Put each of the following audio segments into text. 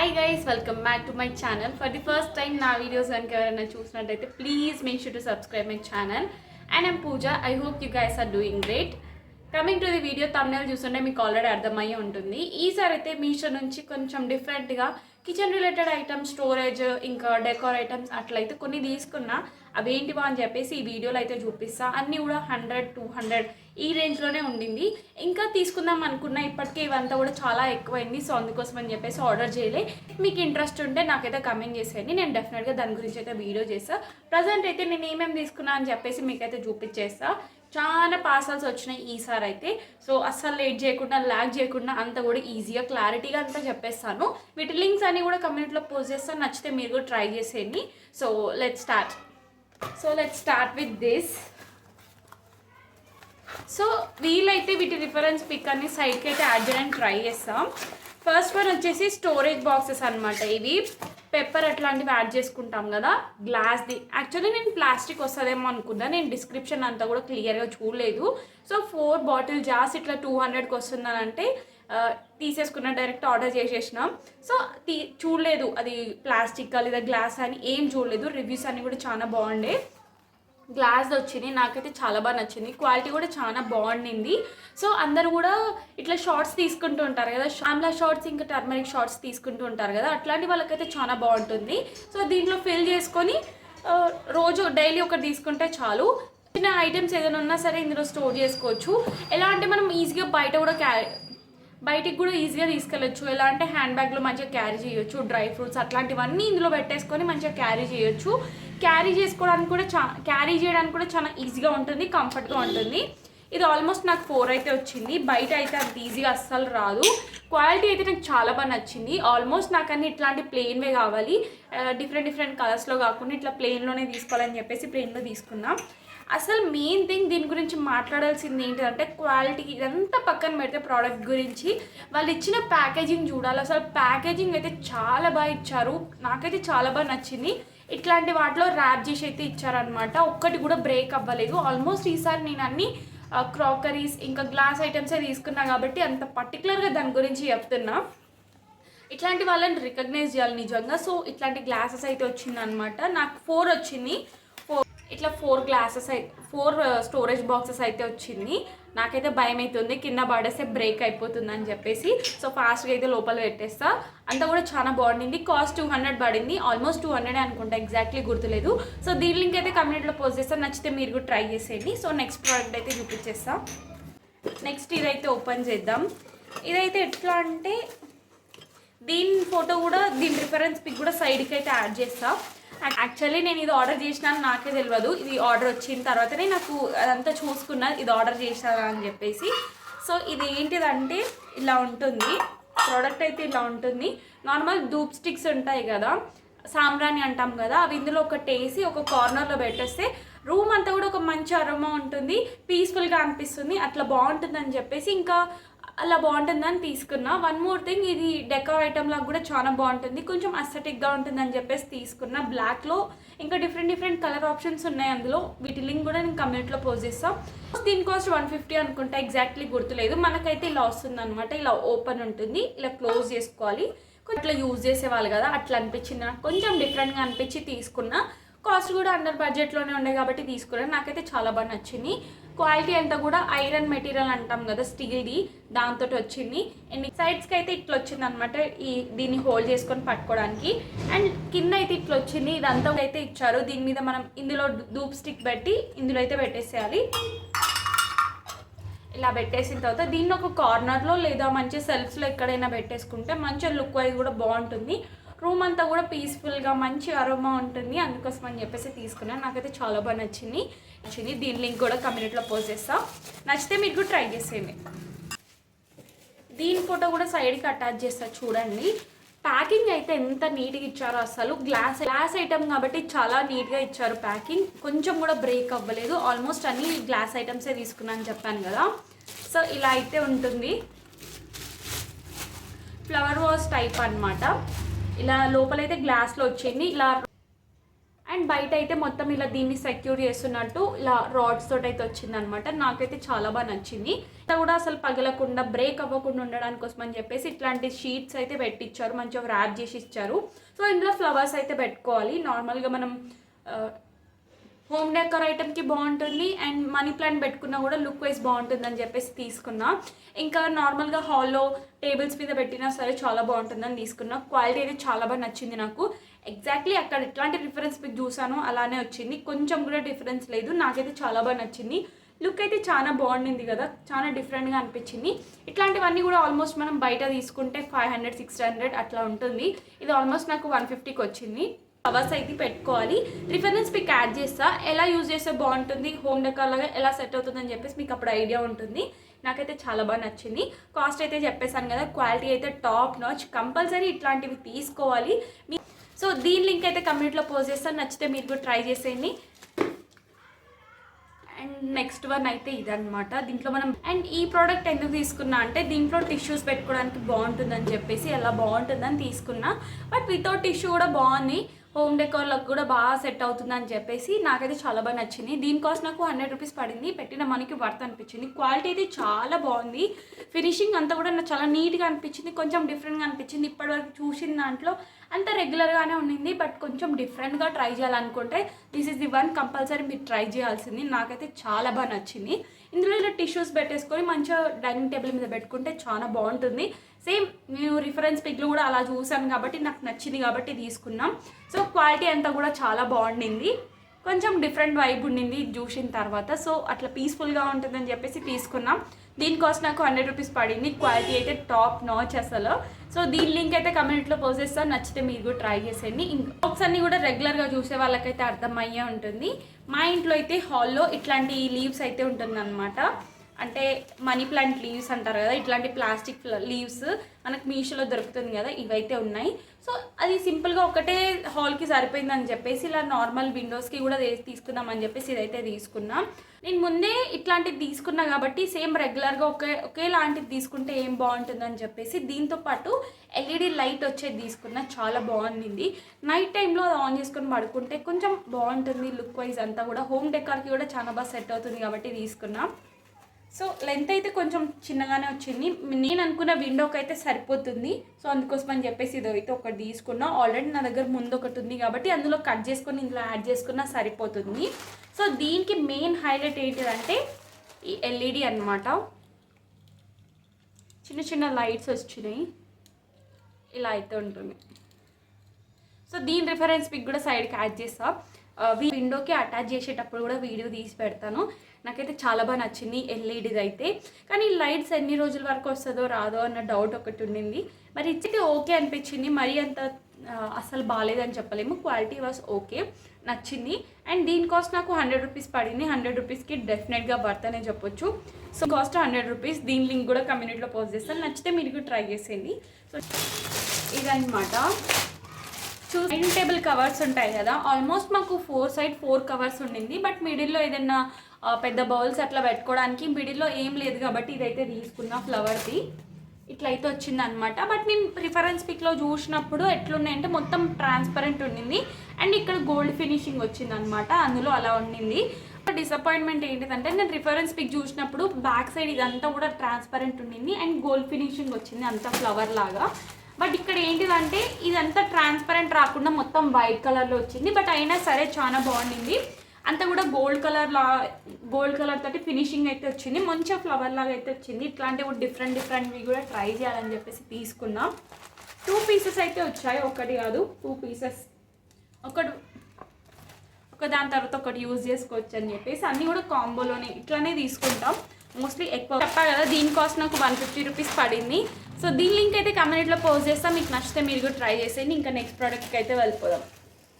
Hi guys, welcome back to my channel. For the first time na videos ganaka evarana chusinattaithe please make sure to subscribe my channel. And I'm Pooja. I hope you guys are doing great. Coming to the video thumbnail చూస్తుంటే మీకు already అర్థమయ్యే ఉంటుంది. ఈసారి అయితే మీషో నుంచి కొంచెం డిఫరెంట్గా kitchen related items, storage, ఇంకా డెకోర్ ఐటమ్స్ అట్లయితే కొన్ని తీసుకున్నా. అవేంటివా అని చెప్పేసి ఈ వీడియోలో అయితే చూపిస్తా. అన్నీ కూడా 100-200 ఈ రేంజ్లోనే ఉండింది. ఇంకా తీసుకుందాం అనుకున్నా, ఇప్పటికే ఇవంతా కూడా చాలా ఎక్కువైంది. సో అందుకోసం అని చెప్పేసి ఆర్డర్ చేయలే. మీకు ఇంట్రెస్ట్ ఉంటే నాకైతే కమెంట్ చేసేయండి, నేను డెఫినెట్గా దాని గురించి అయితే వీడియో చేస్తా. ప్రజెంట్ అయితే నేను ఏమేమి తీసుకున్నా అని చెప్పేసి మీకైతే చూపించేస్తా. చాలా పార్సల్స్ వచ్చినాయి ఈసారి అయితే. సో అస్సలు లేట్ చేయకుండా, ల్యాగ్ చేయకుండా అంతా కూడా ఈజీగా క్లారిటీగా అంతా చెప్పేస్తాను. వీటి లింక్స్ అన్నీ కూడా కమ్యూనిటీలో పోస్ట్ చేస్తాను, నచ్చితే మీరు కూడా ట్రై చేసేయండి. So let's start with this. So వీలైతే వీటి రిఫరెన్స్ పిక్ అన్ని సైడ్కి అయితే యాడ్ చేయడానికి ట్రై చేస్తాం. ఫస్ట్ వన్ వచ్చేసి స్టోరేజ్ బాక్సెస్ అనమాట. ఇవి పెప్పర్ అట్లాంటివి యాడ్ చేసుకుంటాం కదా, గ్లాస్ది. యాక్చువల్లీ నేను ప్లాస్టిక్ వస్తుందేమో అనుకున్నా, నేను డిస్క్రిప్షన్ అంతా కూడా క్లియర్గా చూడలేదు. సో 4 బాటిల్ జార్స్ ఇట్లా 200కి వస్తుందని అంటే తీసేసుకున్న, డైరెక్ట్ ఆర్డర్ చేసేసినాం. సో చూడలేదు అది ప్లాస్టిక్ లేదా గ్లాస్ అని ఏం చూడలేదు. రివ్యూస్ అన్నీ కూడా చాలా బాగుండే. గ్లాస్ వచ్చింది, నాకైతే చాలా బాగా నచ్చింది. క్వాలిటీ కూడా చాలా బాగుండింది. సో అందరు కూడా ఇట్లా షార్ట్స్ తీసుకుంటూ ఉంటారు కదా, ఆమ్లా షార్ట్స్ ఇంకా టర్మరిక్ షార్ట్స్ తీసుకుంటూ ఉంటారు కదా, అట్లాంటి వాళ్ళకైతే చాలా బాగుంటుంది. సో దీంట్లో ఫిల్ చేసుకొని రోజు డైలీ ఒకటి తీసుకుంటే చాలు. చిన్న ఐటమ్స్ ఏదైనా ఉన్నా సరే ఇందులో స్టోర్ చేసుకోవచ్చు. ఎలా అంటే మనం ఈజీగా బయటికి కూడా ఈజీగా తీసుకెళ్ళచ్చు. ఎలా అంటే హ్యాండ్ బ్యాగ్లో మంచిగా క్యారీ చేయొచ్చు. డ్రై ఫ్రూట్స్ అట్లాంటివన్నీ ఇందులో పెట్టేసుకొని మంచిగా క్యారీ చేయొచ్చు. క్యారీ చేయడానికి కూడా చాలా ఈజీగా ఉంటుంది, కంఫర్ట్గా ఉంటుంది. ఇది ఆల్మోస్ట్ నాకు 4 అయితే వచ్చింది. బయట అయితే అంత ఈజీగా అస్సలు రాదు. క్వాలిటీ అయితే నాకు చాలా బాగా నచ్చింది. ఆల్మోస్ట్ నాకు అన్ని ఇట్లాంటి ప్లెయిన్వే కావాలి, డిఫరెంట్ కలర్స్లో కాకుండా ఇట్లా ప్లెయిన్లోనే తీసుకోవాలని చెప్పేసి ప్లెయిన్లో తీసుకున్నాం. అసలు మెయిన్ థింగ్ దీని గురించి మాట్లాడాల్సింది ఏంటంటే క్వాలిటీ. ఇదంతా పక్కన పెడితే ప్రోడక్ట్ గురించి వాళ్ళు ఇచ్చిన ప్యాకేజింగ్ చూడాలి. అసలు ప్యాకేజింగ్ అయితే చాలా బాగా ఇచ్చారు, నాకైతే చాలా బాగా నచ్చింది. ఇట్లాంటి వాటిలో ర్యాప్ చేసి అయితే ఇచ్చారనమాట, ఒక్కటి కూడా బ్రేక్ అవ్వలేదు. ఆల్మోస్ట్ ఈసారి నేను అన్ని క్రాకరీస్ ఇంకా గ్లాస్ ఐటమ్సే తీసుకున్నా కాబట్టి అంత పర్టికులర్గా దాని గురించి చెప్తున్నా. ఇట్లాంటి వాళ్ళని రికగ్నైజ్ చేయాలి నిజంగా. సో ఇట్లాంటి గ్లాసెస్ అయితే వచ్చిందనమాట. నాకు 4 వచ్చింది. ఇట్లా 4 స్టోరేజ్ బాక్సెస్ అయితే వచ్చింది. నాకైతే భయం అవుతుంది, కింద పడేస్తే బ్రేక్ అయిపోతుందని చెప్పేసి. సో ఫాస్ట్గా అయితే లోపల పెట్టేస్తా. అంతా కూడా చాలా బాగుండింది. కాస్ట్ 200 పడింది, ఆల్మోస్ట్ 200 అనుకుంటా, ఎగ్జాక్ట్లీ గుర్తులేదు. సో దీని లింక్ అయితే కమ్యూనిటీలో పోస్ట్ చేస్తాను, నచ్చితే మీరు కూడా ట్రై చేసేయండి. సో నెక్స్ట్ ప్రోడక్ట్ అయితే చూపించేస్తా. నెక్స్ట్ ఇదైతే ఓపెన్ చేద్దాం. ఇదైతే ఎట్లా అంటే దీని ఫోటో కూడా, దీని రిఫరెన్స్ పిక్ కూడా సైడ్కి అయితే యాడ్ చేస్తా. యాక్చువల్లీ నేను ఇది ఆర్డర్ చేసినాను, నాకే తెలియదు. ఇది ఆర్డర్ వచ్చిన తర్వాతనే నాకు అదంతా చూసుకున్నా ఇది ఆర్డర్ చేశానా అని చెప్పేసి. సో ఇది ఏంటిదంటే ఇలా ఉంటుంది ప్రోడక్ట్ అయితే. ఇలా ఉంటుంది. నార్మల్ ధూప్ స్టిక్స్ ఉంటాయి కదా, సాంబ్రాణి అంటాం కదా, అవి ఇందులో ఒకటి వేసి ఒక కార్నర్లో పెట్టేస్తే రూమ్ అంతా కూడా ఒక మంచి అరోమా ఉంటుంది, పీస్ఫుల్గా అనిపిస్తుంది. అట్లా బాగుంటుందని చెప్పేసి ఇంకా అలా బాగుంటుందని తీసుకున్నా. వన్ మోర్ థింగ్, ఇది డెకోర్ ఐటమ్ లాగా కూడా చాలా బాగుంటుంది, కొంచెం అస్థెటిక్గా ఉంటుందని చెప్పేసి తీసుకున్నా. బ్లాక్లో ఇంకా డిఫరెంట్ కలర్ ఆప్షన్స్ ఉన్నాయి అందులో. వీటి లింక్ కూడా నేను కమ్యూనిటీలో పోస్ట్ చేస్తాను. దీని కాస్ట్ 150 అనుకుంటా, ఎగ్జాక్ట్లీ గుర్తులేదు. మనకైతే ఇలా వస్తుంది అనమాట. ఇలా ఓపెన్ ఉంటుంది, ఇలా క్లోజ్ చేసుకోవాలి. ఇట్లా యూజ్ చేసేవాళ్ళు కదా, అట్లా అనిపించింది నాకు. కొంచెం డిఫరెంట్గా అనిపించి తీసుకున్నా. కాస్ట్ కూడా అండర్ బడ్జెట్లోనే ఉండే కాబట్టి తీసుకున్నాను. నాకైతే చాలా బాగా నచ్చింది. క్వాలిటీ అంతా కూడా ఐరన్ మెటీరియల్ అంటాం కదా, స్టీల్ది, దాంతో వచ్చింది. అండ్ సైడ్స్కి అయితే ఇట్లా వచ్చింది అనమాట, దీన్ని హోల్డ్ చేసుకొని పట్టుకోవడానికి. అండ్ కింద అయితే ఇట్లా వచ్చింది. ఇదంతా అయితే ఇచ్చారు. దీని మీద మనం ఇందులో ధూప్ స్టిక్ పెట్టి ఇందులో అయితే పెట్టేసేయాలి. ఇలా పెట్టేసిన తర్వాత దీన్ని ఒక కార్నర్లో లేదా మంచి సెల్ఫ్స్లో ఎక్కడైనా పెట్టేసుకుంటే మంచిగా లుక్ వైజ్ కూడా బాగుంటుంది. రూమ్ అంతా కూడా పీస్ఫుల్గా మంచి అరోమా ఉంటుంది. అందుకోసం అని చెప్పేసి తీసుకున్నాను. నాకైతే చాలా బాగా నచ్చింది. దీని లింక్ కూడా కమ్యూనిటీలో పోస్ట్ చేస్తా, నచ్చితే మీరు కూడా ట్రై చేసేయండి. దీని ఫోటో కూడా సైడ్కి అటాచ్ చేస్తా చూడండి. ప్యాకింగ్ అయితే ఎంత నీట్గా ఇచ్చారో అసలు. గ్లాస్ ఐటమ్ కాబట్టి చాలా నీట్గా ఇచ్చారు ప్యాకింగ్, కొంచెం కూడా బ్రేక్ అవ్వలేదు. ఆల్మోస్ట్ అన్ని గ్లాస్ ఐటమ్సే తీసుకున్నాను చెప్పాను కదా. సో ఇలా అయితే ఉంటుంది. ఫ్లవర్ వాజ్ టైప్ అనమాట. ఇలా లోపలైతే గ్లాస్లో వచ్చింది ఇలా. అండ్ బయట బయట అయితే మొత్తం ఇలా దీన్ని సెక్యూర్ చేస్తున్నట్టు ఇలా రాడ్స్ తోటి అయితే వచ్చిందనమాట. నాకైతే చాలా బాగా నచ్చింది. అంతా కూడా అసలు పగలకుండా బ్రేక్ అవ్వకుండా ఉండడానికి కోసం అని చెప్పేసి ఇట్లాంటి షీట్స్ అయితే పెట్టించారు, మంచిగా ర్యాప్ చేసి ఇచ్చారు. సో ఇందులో ఫ్లవర్స్ అయితే పెట్టుకోవాలి. నార్మల్గా మనం హోమ్ డెకర్ ఐటమ్కి బాగుంటుంది అండ్ మనీ ప్లాంట్ పెట్టుకున్నా కూడా లుక్ వైజ్ బాగుంటుంది అని చెప్పేసి తీసుకున్నా. ఇంకా నార్మల్గా హాల్లో టేబుల్స్ మీద పెట్టినా సరే చాలా బాగుంటుందని తీసుకున్నా. క్వాలిటీ అయితే చాలా బాగా నచ్చింది నాకు. ఎగ్జాక్ట్లీ అక్కడ ఎట్లాంటి రిఫరెన్స్ మీకు చూసానో అలానే వచ్చింది, కొంచెం కూడా డిఫరెన్స్ లేదు. నాకైతే చాలా బాగా నచ్చింది. లుక్ అయితే చాలా బాగుండింది కదా, చాలా డిఫరెంట్గా అనిపించింది. ఇట్లాంటివన్నీ కూడా ఆల్మోస్ట్ మనం బయట తీసుకుంటే 500 600 అట్లా ఉంటుంది. ఇది ఆల్మోస్ట్ నాకు 150కి వచ్చింది. ఫ్లవర్స్ అయితే పెట్టుకోవాలి. రిఫరెన్స్ పిక్ యాడ్ చేస్తా, ఎలా యూజ్ చేస్తే బాగుంటుంది, హోమ్ డెకర్ లాగా ఎలా సెట్ అవుతుంది అని చెప్పేసి మీకు అప్పుడు ఐడియా ఉంటుంది. నాకైతే చాలా బాగా నచ్చింది. కాస్ట్ అయితే చెప్పేసాను కదా, క్వాలిటీ అయితే టాప్ నాచ్. కంపల్సరీ ఇట్లాంటివి తీసుకోవాలి. సో దీని లింక్ అయితే కమ్యూనిటీలో పోస్ట్ చేస్తాను, నచ్చితే మీరు కూడా ట్రై చేసేయండి. అండ్ నెక్స్ట్ వన్ అయితే ఇదనమాట. దీంట్లో మనం అండ్ ఈ ప్రోడక్ట్ ఎందుకు తీసుకున్నా అంటే దీంట్లో టిష్యూస్ పెట్టుకోవడానికి బాగుంటుందని చెప్పేసి అలా బాగుంటుందని తీసుకున్నా. బట్ వితౌట్ టిష్యూ కూడా బాగుంది, హోమ్ డెకోర్లకు కూడా బాగా సెట్ అవుతుందని చెప్పేసి నాకైతే చాలా బాగా నచ్చింది. దీని కాస్ట్ నాకు 100 రూపీస్ పడింది. పెట్టిన మనకి వర్త్ అనిపించింది. క్వాలిటీ అయితే చాలా బాగుంది. ఫినిషింగ్ అంతా కూడా నాకు చాలా నీట్గా అనిపించింది, కొంచెం డిఫరెంట్గా అనిపించింది. ఇప్పటివరకు చూసిన దాంట్లో అంత రెగ్యులర్గానే ఉండింది, బట్ కొంచెం డిఫరెంట్గా ట్రై చేయాలనుకుంటే this is the one, compulsory మీరు ట్రై చేయాల్సింది. నాకైతే చాలా బాగా నచ్చింది. ఇందులో ఇలా టిష్యూస్ పెట్టేసుకొని మంచిగా డైనింగ్ టేబుల్ మీద పెట్టుకుంటే చాలా బాగుంటుంది. సేమ్ నేను రిఫరెన్స్ పిక్లు కూడా అలా చూసాను కాబట్టి నాకు నచ్చింది కాబట్టి తీసుకున్నాం. సో క్వాలిటీ అంతా కూడా చాలా బాగుండింది, కొంచెం డిఫరెంట్ వైబ్ ఉండింది చూసిన తర్వాత. సో అట్లా పీస్ఫుల్గా ఉంటుందని చెప్పేసి తీసుకున్నాం. దీని కాస్ట్ నాకు 100 రూపీస్ పడింది. క్వాలిటీ అయితే టాప్ నాచ్ అసలు. సో దీని లింక్ అయితే కమ్యూనిటీలో పోస్ట్ చేస్తాను, నచ్చితే మీరు కూడా ట్రై చేసేయండి. బాక్స్ అన్ని కూడా రెగ్యులర్గా చూసే వాళ్ళకైతే అర్థమయ్యే ఉంటుంది. మా ఇంట్లో అయితే హాల్లో ఇట్లాంటి లీవ్స్ అయితే ఉంటుందన్నమాట. అంటే మనీ ప్లాంట్ లీవ్స్ అంటారు కదా, ఇట్లాంటి ప్లాస్టిక్ లీవ్స్ మనకు మీషోలో దొరుకుతుంది కదా, ఇవైతే ఉన్నాయి. సో అది సింపుల్గా ఒకటే హాల్కి సరిపోయిందని చెప్పేసి ఇలా నార్మల్ విండోస్కి కూడా తీసుకుందామని చెప్పేసి ఇదైతే తీసుకున్నాం. నేను ముందే ఇట్లాంటిది తీసుకున్నా కాబట్టి సేమ్ రెగ్యులర్గా ఒకేలాంటిది తీసుకుంటే ఏం బాగుంటుందని చెప్పేసి దీంతో పాటు ఎల్ఈడి లైట్ వచ్చేది తీసుకున్నా. చాలా బాగుంది. నైట్ టైంలో అది ఆన్ చేసుకొని పడుకుంటే కొంచెం బాగుంటుంది లుక్ వైజ్ అంతా కూడా. హోమ్ డెకార్కి కూడా చాలా బాగా సెట్ అవుతుంది కాబట్టి తీసుకున్నా. సో లెంత్ అయితే కొంచెం చిన్నగానే వచ్చింది. నేను అనుకున్న విండోకి అయితే సరిపోతుంది. సో అందుకోసం అని చెప్పేసి ఇది అయితే ఒకటి తీసుకున్నా. ఆల్రెడీ నా దగ్గర ముందు ఒకటి ఉంది కాబట్టి అందులో కట్ చేసుకొని ఇందులో యాడ్ చేసుకున్నా సరిపోతుంది. సో దీనికి మెయిన్ హైలైట్ ఏంటిదంటే ఈ ఎల్ఈడి అన్నమాట. చిన్న చిన్న లైట్స్ వచ్చినాయి, ఇలా అయితే ఉంటుంది. సో దీని రిఫరెన్స్ పిక్ కూడా సైడ్కి యాడ్ చేస్తా. విండోకి అటాచ్ చేసేటప్పుడు కూడా వీడియో తీసి పెడతాను. నాకైతే చాలా బాగా నచ్చింది ఎల్ఈడిది అయితే. కానీ లైట్స్ ఎన్ని రోజుల వరకు వస్తుందో రాదో అన్న డౌట్ ఒకటి ఉండింది. మరి ఇచ్చితే ఓకే అనిపించింది, మరీ అంత అసలు బాగాలేదని చెప్పలేము. క్వాలిటీ వాస్ ఓకే, నచ్చింది. అండ్ దీని కాస్ట్ నాకు 100 రూపీస్ పడింది. 100 రూపీస్కి డెఫినెట్గా వర్త్ అనే చెప్పొచ్చు. So cost 100 rupees. దీని లింక్ కూడా కమ్యూనిటీలో పోస్ట్ చేస్తాను, నచ్చితే మీరు కూడా ట్రై చేసేయండి. సో ఇదన్నమాట. డైనింగ్ టేబుల్ కవర్స్ ఉంటాయి కదా, ఆల్మోస్ట్ మాకు 4 కవర్స్ ఉండింది. బట్ మిడిల్లో ఏదైనా పెద్ద బౌల్స్ అట్లా పెట్టుకోవడానికి మిడిల్లో ఏం లేదు కాబట్టి ఇదైతే తీసుకున్నా ఫ్లవర్ది. ఇట్లయితే వచ్చిందనమాట. బట్ నేను రిఫరెన్స్ పిక్లో చూసినప్పుడు ఎట్లున్నాయంటే మొత్తం ట్రాన్స్పరెంట్ ఉండింది అండ్ ఇక్కడ గోల్డ్ ఫినిషింగ్ వచ్చిందనమాట, అందులో అలా ఉండింది. డిసప్పాయింట్మెంట్ ఏంటిదంటే నేను రిఫరెన్స్ పిక్ చూసినప్పుడు బ్యాక్ సైడ్ ఇదంతా కూడా ట్రాన్స్పరెంట్ ఉండింది అండ్ గోల్డ్ ఫినిషింగ్ వచ్చింది అంతా ఫ్లవర్ లాగా. బట్ ఇక్కడ ఏంటిదంటే ఇదంతా ట్రాన్స్పరెంట్ రాకుండా మొత్తం వైట్ కలర్లో వచ్చింది. బట్ అయినా సరే చాలా బాగుండింది. అంతా కూడా గోల్డ్ కలర్ తోటి ఫినిషింగ్ అయితే వచ్చింది, మంచిగా ఫ్లవర్ లాగా అయితే వచ్చింది. ఇట్లాంటివి డిఫరెంట్వి కూడా ట్రై చేయాలని చెప్పేసి తీసుకున్నాం. 2 పీసెస్ అయితే వచ్చాయి, ఒకటి కాదు 2 పీసెస్. ఒక దాని తర్వాత ఒకటి యూజ్ చేసుకోవచ్చు అని చెప్పేసి అన్నీ కూడా కాంబోలోనే ఇట్లానే తీసుకుంటాం మోస్ట్లీ. ఎక్కువ చెప్పా కదా, దీని కాస్ట్ నాకు 150 రూపీస్ పడింది. సో దీని లింక్ అయితే కమ్యూనిటీలో పోస్ట్ చేస్తాం, మీకు నచ్చితే మీరు కూడా ట్రై చేసేయండి. ఇంకా నెక్స్ట్ ప్రోడక్ట్కి అయితే వెళ్ళిపోదాం.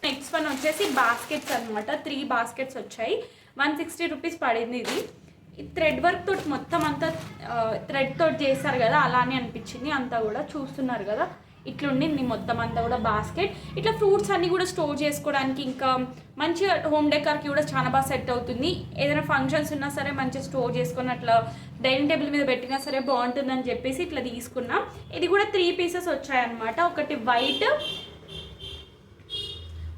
నెక్స్ట్ వన్ వచ్చేసి బాస్కెట్స్ అనమాట. 3 బాస్కెట్స్ వచ్చాయి, 160 రూపీస్ పడింది. ఇది థ్రెడ్ వర్క్ తోటి మొత్తం అంతా థ్రెడ్ తోటి చేస్తారు కదా, అలానే అనిపించింది. అంతా కూడా చూస్తున్నారు కదా, ఇట్లుండింది మొత్తం అంతా కూడా బాస్కెట్. ఇట్లా ఫ్రూట్స్ అన్నీ కూడా స్టోర్ చేసుకోవడానికి ఇంకా మంచిగా హోమ్ డెకార్కి కూడా చాలా బాగా సెట్ అవుతుంది. ఏదైనా ఫంక్షన్స్ ఉన్నా సరే మంచిగా స్టోర్ చేసుకొని అట్లా డైనింగ్ టేబుల్ మీద పెట్టినా సరే బాగుంటుందని చెప్పేసి ఇట్లా తీసుకున్నాం. ఇది కూడా 3 పీసెస్ వచ్చాయన్నమాట. ఒకటి వైట్,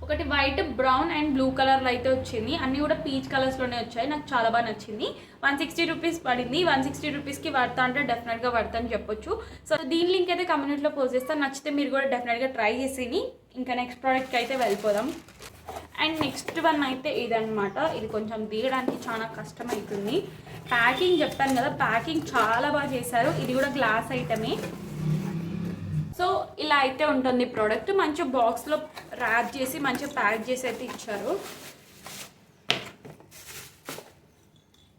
ఒకటి వైట్, బ్రౌన్ అండ్ బ్లూ కలర్లో అయితే వచ్చింది. అన్నీ కూడా పీచ్ కలర్స్లోనే వచ్చాయి. నాకు చాలా బాగా నచ్చింది. 160 రూపీస్ పడింది. 160 రూపీస్కి వర్త్ అంటే డెఫినెట్గా వర్త్ అని చెప్పొచ్చు. సో దీని లింక్ అయితే కమ్యూనిటీలో పోస్ట్ చేస్తాను. నచ్చితే మీరు కూడా డెఫినెట్గా ట్రై చేసి ఇంకా నెక్స్ట్ ప్రోడక్ట్కి అయితే వెళ్ళిపోదాం. అండ్ నెక్స్ట్ వన్ అయితే ఇదనమాట. ఇది కొంచెం తీయడానికి చాలా కష్టం అవుతుంది. ప్యాకింగ్ చెప్పాను కదా, ప్యాకింగ్ చాలా బాగా చేశారు. ఇది కూడా గ్లాస్ ఐటమే. సో ఇలా అయితే ఉంటుంది ప్రోడక్ట్. మంచిగా బాక్స్లో ర్యాప్ చేసి మంచిగా ప్యాక్ చేసి అయితే ఇచ్చారు.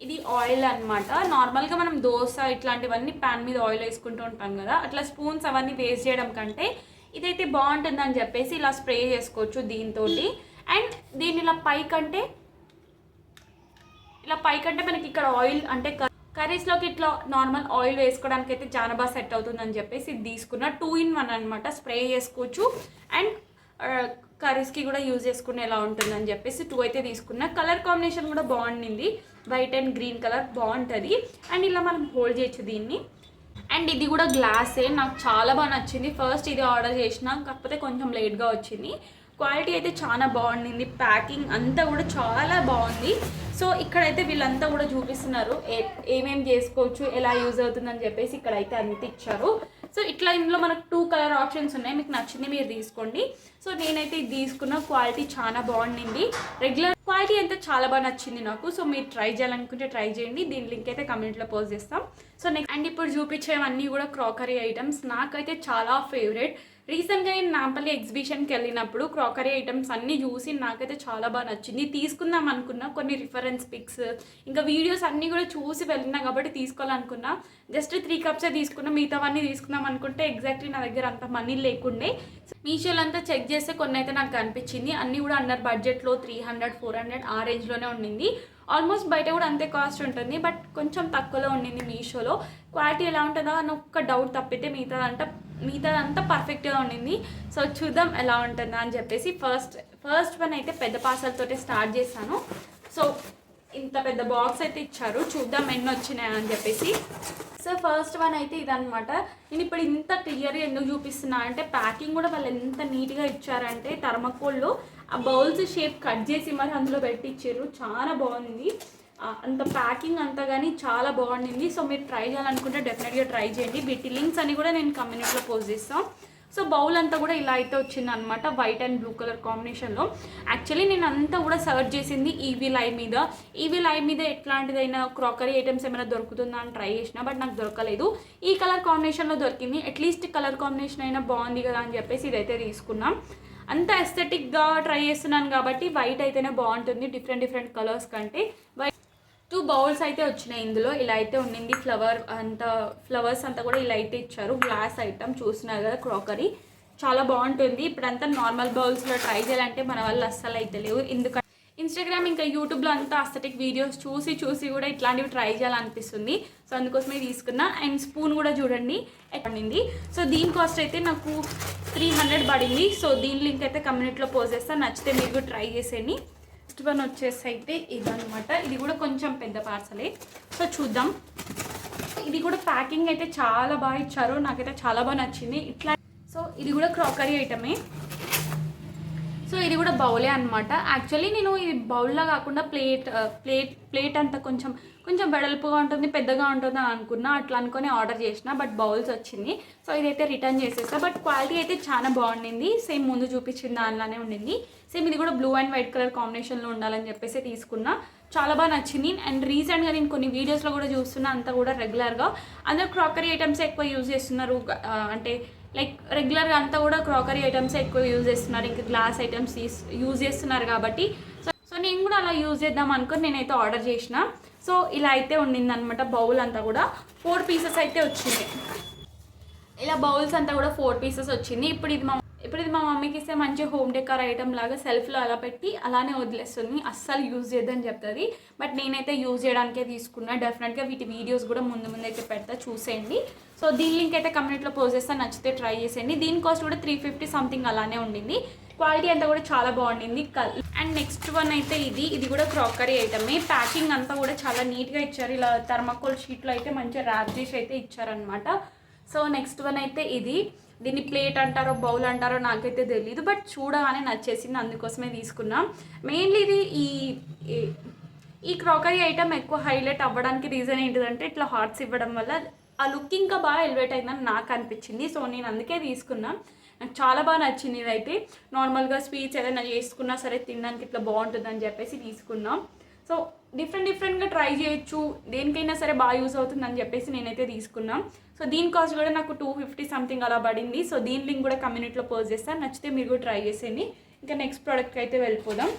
ఇది ఆయిల్ అనమాట. నార్మల్గా మనం దోశ ఇట్లాంటివన్నీ ప్యాన్ మీద ఆయిల్ వేసుకుంటూ ఉంటాం కదా, అట్లా స్పూన్స్ అవన్నీ వేస్ట్ చేయడం కంటే ఇదైతే బాగుంటుందని చెప్పేసి ఇలా స్ప్రే చేసుకోవచ్చు దీంతో. అండ్ దీని ఇలా పైకంటే మనకి ఇక్కడ ఆయిల్ అంటే కర్రీస్లోకి ఇట్లా నార్మల్ ఆయిల్ వేసుకోవడానికి అయితే చాలా బాగా సెట్ అవుతుందని చెప్పేసి ఇది తీసుకున్న. 2 in 1 అనమాట. స్ప్రే చేసుకోవచ్చు అండ్ కర్రీస్కి కూడా యూజ్ చేసుకునేలా ఉంటుందని చెప్పేసి 2 అయితే తీసుకున్నా. కలర్ కాంబినేషన్ కూడా బాగుండింది. వైట్ అండ్ గ్రీన్ కలర్ బాగుంటుంది. అండ్ ఇలా మనం హోల్డ్ చేయొచ్చు దీన్ని. అండ్ ఇది కూడా గ్లాసే. నాకు చాలా బాగా నచ్చింది. ఫస్ట్ ఇది ఆర్డర్ చేసిన, కాకపోతే కొంచెం లేట్గా వచ్చింది. క్వాలిటీ అయితే చాలా బాగుండింది. ప్యాకింగ్ అంతా కూడా చాలా బాగుంది. సో ఇక్కడైతే వీళ్ళంతా కూడా చూపిస్తున్నారు ఏమేమి చేసుకోవచ్చు, ఎలా యూజ్ అవుతుందని చెప్పేసి ఇక్కడైతే అంత ఇచ్చారు. సో ఇట్లా ఇందులో మనకు 2 కలర్ ఆప్షన్స్ ఉన్నాయి. మీకు నచ్చింది మీరు తీసుకోండి. సో నేనైతే ఇది తీసుకున్న. క్వాలిటీ చాలా బాగుండింది. రెగ్యులర్ క్వాలిటీ అయితే చాలా బాగా నచ్చింది నాకు. సో మీరు ట్రై చేయాలనుకుంటే ట్రై చేయండి. దీని లింక్ అయితే కమెంట్లో పోస్ట్ చేస్తాం. సో నెక్స్ట్ అండ్ ఇప్పుడు చూపించేవన్నీ కూడా క్రాకరీ ఐటమ్స్. నాకైతే చాలా ఫేవరెట్. రీసెంట్గా నేను నాంపల్లి ఎగ్జిబిషన్కి వెళ్ళినప్పుడు క్రాకరీ ఐటమ్స్ అన్నీ చూసి నాకైతే చాలా బాగా నచ్చింది. తీసుకుందాం అనుకున్నా. కొన్ని రిఫరెన్స్ పిక్స్ ఇంకా వీడియోస్ అన్నీ కూడా చూసి వెళ్ళినా కాబట్టి తీసుకోవాలనుకున్నా. జస్ట్ 3 cups తీసుకున్నా. మిగతావన్నీ తీసుకుందాం అనుకుంటే ఎగ్జాక్ట్లీ నా దగ్గర అంత మనీ లేకుండే. మీషోలో అంతా చెక్ చేస్తే కొన్ని అయితే నాకు కనిపించింది. అన్నీ కూడా అండర్ బడ్జెట్లో 300, 400 ఆ రేంజ్లోనే ఉండింది. ఆల్మోస్ట్ బయట కూడా అంతే కాస్ట్ ఉంటుంది, బట్ కొంచెం తక్కువలో ఉండింది మీషోలో. క్వాలిటీ ఎలా ఉంటుందో అని ఒక్క డౌట్ తప్పితే మిగతాదంతా పర్ఫెక్ట్గా ఉండింది. సో చూద్దాం ఎలా ఉంటుందా అని చెప్పేసి ఫస్ట్ వన్ అయితే పెద్ద పార్సల్తోటే స్టార్ట్ చేశాను. సో ఇంత పెద్ద బాక్స్ అయితే ఇచ్చారు. చూద్దాం ఎన్ని వచ్చినాయి అని చెప్పేసి. సో ఫస్ట్ వన్ అయితే ఇదనమాట. నేను ఇప్పుడు ఇంత క్లియర్గా ఎందుకు చూపిస్తున్నా అంటే ప్యాకింగ్ కూడా వాళ్ళు ఎంత నీట్గా ఇచ్చారంటే థర్మాకోల్లో ఆ బౌల్స్ షేప్ కట్ చేసి మరి అందులో పెట్టి ఇచ్చారు. చాలా బాగుంది. అంత ప్యాకింగ్ అంతా కానీ చాలా బాగుండింది. సో మీరు ట్రై చేయాలనుకుంటే డెఫినెట్గా ట్రై చేయండి. వీటి లింక్స్ అని కూడా నేను కమ్యూనిటీలో పోస్ట్ చేస్తాం. సో బౌల్ అంతా కూడా ఇలా అయితే వచ్చింది అనమాట. వైట్ అండ్ బ్లూ కలర్ కాంబినేషన్లో. యాక్చువల్లీ నేను అంతా కూడా సర్చ్ చేసింది ఈవీ లైవ్ మీద ఎట్లాంటిదైనా క్రాకరీ ఐటమ్స్ ఏమైనా దొరుకుతుందా అని ట్రై చేసిన, బట్ నాకు దొరకలేదు. ఈ కలర్ కాంబినేషన్లో దొరికింది. అట్లీస్ట్ కలర్ కాంబినేషన్ అయినా బాగుంది కదా అని చెప్పేసి ఇదైతే తీసుకున్నాం. అంత ఎస్థెటిక్గా ట్రై చేస్తున్నాను కాబట్టి వైట్ అయితేనే బాగుంటుంది డిఫరెంట్ కలర్స్ కంటే. వైట్ 2 బౌల్స్ అయితే వచ్చినాయి ఇందులో. ఇలా అయితే ఉండింది. ఫ్లవర్స్ అంతా కూడా ఇలా అయితే ఇచ్చారు. గ్లాస్ ఐటమ్ చూస్తున్నారు కదా, క్రాకరీ చాలా బాగుంటుంది. ఇప్పుడంతా నార్మల్ బౌల్స్లో ట్రై చేయాలంటే మన వల్ల అస్సలు అయితే లేవు. ఎందుకంటే ఇన్స్టాగ్రామ్ ఇంకా యూట్యూబ్లో అంతా అస్థెటిక్ వీడియోస్ చూసి కూడా ఇట్లాంటివి ట్రై చేయాలనిపిస్తుంది. సో అందుకోసమే తీసుకున్నా. అండ్ స్పూన్ కూడా చూడండి పడింది. సో దీని కాస్ట్ అయితే నాకు 300 పడింది. సో దీని లింక్ అయితే కమ్యూనిటీలో పోస్ట్ చేస్తాను. నచ్చితే మీరు ట్రై చేసేయండి. నెక్స్ట్ వన్ వచ్చేసి అయితే ఇదనమాట. ఇది కూడా కొంచెం పెద్ద పార్సలే. సో చూద్దాం. ఇది కూడా ప్యాకింగ్ అయితే చాలా బాగా ఇచ్చారు. నాకైతే చాలా బాగా నచ్చింది. ఇట్లా సో ఇది కూడా క్రాకరీ ఐటమే. సో ఇది కూడా బౌలే అనమాట. యాక్చువల్లీ నేను ఇది బౌల్లా కాకుండా ప్లేట్ అంతా కొంచెం వెడల్పుగా ఉంటుంది, పెద్దగా ఉంటుంది అని అనుకున్నా. అట్లా అనుకుని ఆర్డర్ చేసిన, బట్ బౌల్స్ వచ్చింది. సో ఇదైతే రిటర్న్ చేసేస్తా. బట్ క్వాలిటీ అయితే చాలా బాగుండింది. సేమ్ ముందు చూపించిన దానిలానే ఉండింది. సేమ్ ఇది కూడా బ్లూ అండ్ వైట్ కలర్ కాంబినేషన్లో ఉండాలని చెప్పేసి తీసుకున్నా. చాలా బాగా నచ్చింది. అండ్ రీసెంట్గా నేను కొన్ని వీడియోస్లో కూడా చూస్తున్నా. అంతా కూడా రెగ్యులర్గా అందరూ క్రాకరీ ఐటమ్స్ ఎక్కువ యూజ్ చేస్తున్నారు. అంటే లైక్ రెగ్యులర్గా అంతా కూడా క్రాకరీ ఐటమ్స్ ఎక్కువ యూజ్ చేస్తున్నారు. ఇంకా గ్లాస్ ఐటమ్స్ యూజ్ చేస్తున్నారు కాబట్టి సో నేను కూడా అలా యూజ్ చేద్దాం అనుకుని నేనైతే ఆర్డర్ చేసిన. సో ఇలా అయితే ఉండిందనమాట. బౌల్ అంతా కూడా 4 pieces అయితే వచ్చింది. ఇలా బౌల్స్ అంతా కూడా 4 pieces వచ్చింది. ఇప్పుడు ఇది మా మమ్మీకి ఇస్తే మంచి హోమ్ డెకర్ ఐటమ్ లాగా సెల్ఫ్లో అలా పెట్టి అలానే వదిలేస్తుంది. అస్సలు యూజ్ చేద్దని చెప్తుంది. బట్ నేనైతే యూజ్ చేయడానికే తీసుకున్నా. డెఫినెట్గా వీటి వీడియోస్ కూడా ముందు అయితే పెడతా, చూసేయండి. సో దీని లింక్ అయితే కమ్యూనిటీలో పోస్ట్ చేస్తాను. నచ్చితే ట్రై చేసేయండి. దీని కాస్ట్ కూడా 350 సంథింగ్ అలానే ఉండింది. క్వాలిటీ అంతా కూడా చాలా బాగుండింది. అండ్ నెక్స్ట్ వన్ అయితే ఇది కూడా క్రాకరీ ఐటమే. ప్యాకింగ్ అంతా కూడా చాలా నీట్గా ఇచ్చారు. ఇలా థర్మాకోల్ షీట్లో అయితే మంచిగా ర్యాప్ చేసి అయితే ఇచ్చారనమాట. సో నెక్స్ట్ వన్ అయితే ఇది దీన్ని ప్లేట్ అంటారో బౌల్ అంటారో నాకైతే తెలియదు, బట్ చూడగానే నచ్చేసింది, అందుకోసమే తీసుకున్నాం. మెయిన్లీ ఇది ఈ క్రాకరీ ఐటమ్ ఎక్కువ హైలైట్ అవ్వడానికి రీజన్ ఏంటిదంటే ఇట్లా హార్ట్స్ ఇవ్వడం వల్ల ఆ లుక్ ఇంకా బాగా ఎలివేట్ అయిందని నాకు అనిపించింది. సో నేను అందుకే తీసుకున్నాను. నాకు చాలా బాగా నచ్చింది. ఇదైతే నార్మల్గా స్వీట్స్ ఏదైనా చేసుకున్నా సరే తినడానికి ఇట్లా బాగుంటుందని చెప్పేసి తీసుకున్నాం. సో డిఫరెంట్గా ట్రై చేయొచ్చు, దేనికైనా సరే బాగా యూస్ అవుతుందని చెప్పేసి నేనైతే తీసుకున్నాం. సో దీని కాస్ట్ కూడా నాకు 250 సంథింగ్ అలా పడింది. సో దీని లింక్ కూడా కమ్యూనిటీలో పోస్ట్ చేస్తాను, నచ్చితే మీరు కూడా ట్రై చేసేయండి. ఇంకా నెక్స్ట్ ప్రోడక్ట్కి అయితే వెళ్ళిపోదాం.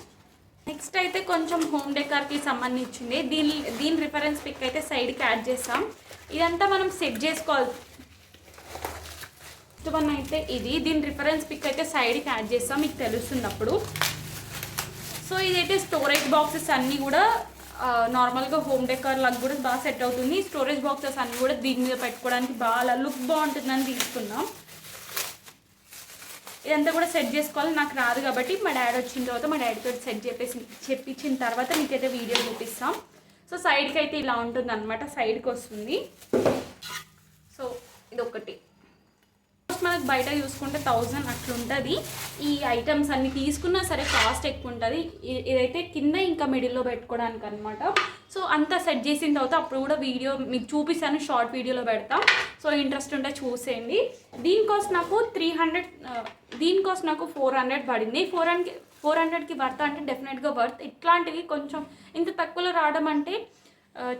నెక్స్ట్ అయితే కొంచెం హోమ్ డెకార్కి సంబంధించింది. దీని రిఫరెన్స్ పిక్ అయితే సైడ్కి యాడ్ చేస్తాం. ఇదంతా మనం సెట్ చేసుకోవాలి. వన్ అయితే దీని రిఫరెన్స్ పిక్ అయితే సైడ్కి యాడ్ చేస్తాం, మీకు తెలుస్తున్నప్పుడు. సో ఇదైతే స్టోరేజ్ బాక్సెస్ అన్నీ కూడా నార్మల్గా హోమ్ డెకార్ లాగా కూడా బాగా సెట్ అవుతుంది. స్టోరేజ్ బాక్సెస్ అన్నీ కూడా దీని మీద పెట్టుకోవడానికి బాగా లుక్ బాగుంటుందని తీసుకున్నాం. ఇదంతా కూడా సెట్ చేసుకోవాలి, నాకు రాదు కాబట్టి మా డాడీ వచ్చిన తర్వాత మా డాడీతో సెట్ చెప్పించిన తర్వాత మీకైతే వీడియో చూపిస్తాం. సో సైడ్కి అయితే ఇలా ఉంటుంది అనమాట, సైడ్కి వస్తుంది. సో ఇదొకటి మనకు బయట చూసుకుంటే 1000 అట్లుంటుంది. ఈ ఐటమ్స్ అన్ని తీసుకున్నా సరే కాస్ట్ ఎక్కువ ఉంటుంది. ఇదైతే కింద ఇంకా మిడిల్లో పెట్టుకోవడానికి అనమాట. సో అంతా సెట్ చేసిన తర్వాత అప్పుడు కూడా వీడియో మీకు చూపిస్తాను, షార్ట్ వీడియోలో పెడతాం. సో ఇంట్రెస్ట్ ఉంటే చూసేయండి. దీని కాస్ట్ నాకు 300, దీని కాస్ట్ నాకు 400 పడింది. 400కి వర్త్ అంటే డెఫినెట్గా వర్త్. ఇట్లాంటివి కొంచెం ఇంత తక్కువలో రావడం అంటే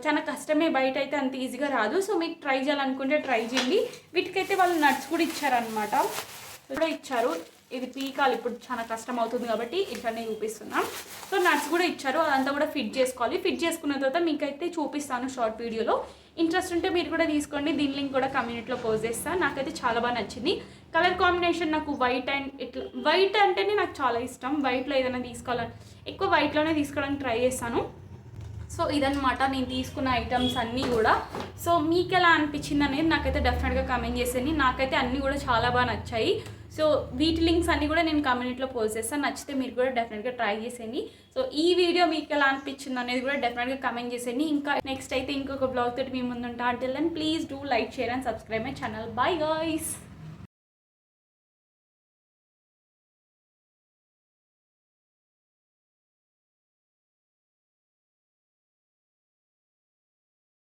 చాలా కష్టమే, బయట అయితే అంత ఈజీగా రాదు. సో మీకు ట్రై చేయాలనుకుంటే ట్రై చేయండి. వీటికైతే వాళ్ళు నట్స్ కూడా ఇచ్చారనమాట, కూడా ఇచ్చారు. ఇది పీకాలి, ఇప్పుడు చాలా కష్టం అవుతుంది కాబట్టి ఇట్లనే చూపిస్తున్నాం. సో నట్స్ కూడా ఇచ్చారు, అదంతా కూడా ఫిట్ చేసుకోవాలి. ఫిట్ చేసుకున్న తర్వాత మీకైతే చూపిస్తాను షార్ట్ వీడియోలో. ఇంట్రెస్ట్ ఉంటే మీరు కూడా తీసుకోండి, దీని లింక్ కూడా కమ్యూనిటీలో పోస్ట్ చేస్తాను. నాకైతే చాలా బాగా నచ్చింది. కలర్ కాంబినేషన్ నాకు వైట్ అండ్ ఇట్లా, వైట్ అంటేనే నాకు చాలా ఇష్టం. వైట్లో ఏదైనా తీసుకోవాలని ఎక్కువ వైట్లోనే తీసుకోవడానికి ట్రై చేస్తాను. సో ఇదన్నమాట నేను తీసుకున్న ఐటమ్స్ అన్నీ కూడా. సో మీకు ఎలా అనిపించింది అనేది నాకైతే డెఫినెట్గా కమెంట్ చేసేయండి. నాకైతే అన్నీ కూడా చాలా బాగా నచ్చాయి. సో వీటి లింక్స్ అన్నీ కూడా నేను కమ్యూనిటీలో పోస్ట్ చేస్తాను, నచ్చితే మీరు కూడా డెఫినెట్గా ట్రై చేసేయండి. సో ఈ వీడియో మీకు ఎలా అనిపించింది అనేది కూడా డెఫినెట్గా కమెంట్ చేసేయండి. ఇంకా నెక్స్ట్ అయితే ఇంకొక బ్లాగ్ తోటి మీ ముందు ఉంటా. Until then please do like, share and subscribe my channel. Bye guys.